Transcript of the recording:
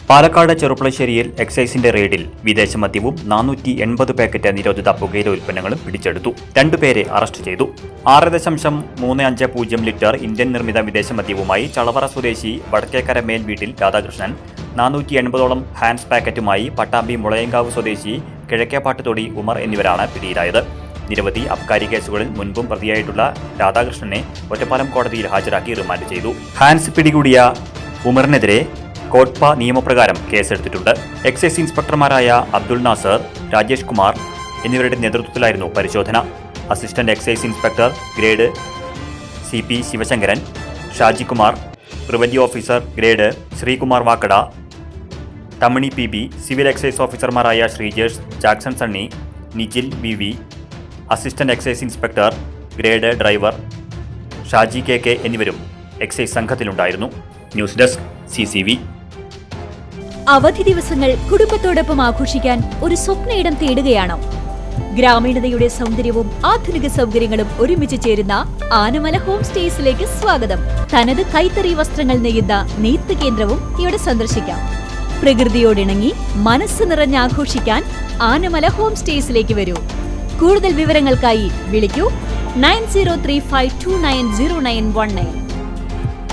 പാലക്കാട് ചെറുപ്പളശ്ശേരിയിൽ എക്സൈസിന്റെ റെയ്ഡിൽ വിദേശ മദ്യവും 480 പാക്കറ്റ് നിരോധിത പുകയില ഉൽപ്പന്നങ്ങളും പിടിച്ചെടുത്തു. 2 പേരെ അറസ്റ്റ് ചെയ്തു. 6.350 ലിറ്റർ ഇന്ത്യൻ നിർമ്മിത വിദേശ മദ്യവുമായി ചളവറ സ്വദേശി വടക്കേക്കര മേൽ വീട്ടിൽ രാധാകൃഷ്ണൻ, 480ഓളം ഹാൻസ് പാക്കറ്റുമായി പട്ടാമ്പി മുളയങ്കാവ് സ്വദേശി കിഴക്കേപ്പാട്ടുതൊടി ഉമർ എന്നിവരാണ് പിടിയിലായത്. നിരവധി അബ്കാരി കേസുകളിൽ മുൻപും പ്രതിയായിട്ടുള്ള രാധാകൃഷ്ണനെ ഒറ്റപ്പാലം കോടതിയിൽ ഹാജരാക്കി റിമാൻഡ് ചെയ്തു. ഹാൻസ് പിടികൂടിയ ഉമറിനെതിരെ കോട്ട്പ നിയമപ്രകാരം കേസെടുത്തിട്ടുണ്ട്. എക്സൈസ് ഇൻസ്പെക്ടർമാരായ അബ്ദുൾ നാസർ, രാജേഷ് കുമാർ എന്നിവരുടെ നേതൃത്വത്തിലായിരുന്നു പരിശോധന. Assistant excise inspector grade CP Sivasankaran, Shajikumar, preventive officer grade Sreekumar Vakkada, തമണി PB, സിവിൽ എക്സൈസ് ഓഫീസർമാരായ Sreejesh, Jackson Sunny, Nijil VV, assistant excise inspector grade driver Shaji KK എന്നിവരും എക്സൈസ് സംഘത്തിലുണ്ടായിരുന്നു. News desk CCV. അവധി ദിവസങ്ങൾ കുടുംബത്തോടൊപ്പം ആഘോഷിക്കാൻ ഒരു സ്വപ്ന ഇടം തേടുകയാണോ? ഗ്രാമീണതയുടെ സൗന്ദര്യവും ആധുനിക സൗകര്യങ്ങളും ഒരുമിച്ച് ചേരുന്ന ആനമല ഹോം സ്റ്റേസിലേക്ക് സ്വാഗതം. തനത് കൈത്തറി വസ്ത്രങ്ങൾ നെയ്യുന്ന നെയ്ത്ത് കേന്ദ്രവും ഇവിടെ സന്ദർശിക്കാം. പ്രകൃതിയോടിണങ്ങി മനസ്സ് നിറഞ്ഞ് ആഘോഷിക്കാൻ ആനമല ഹോം സ്റ്റേസിലേക്ക് വരൂ. കൂടുതൽ വിവരങ്ങൾക്കായി വിളിക്കൂ 9035290919.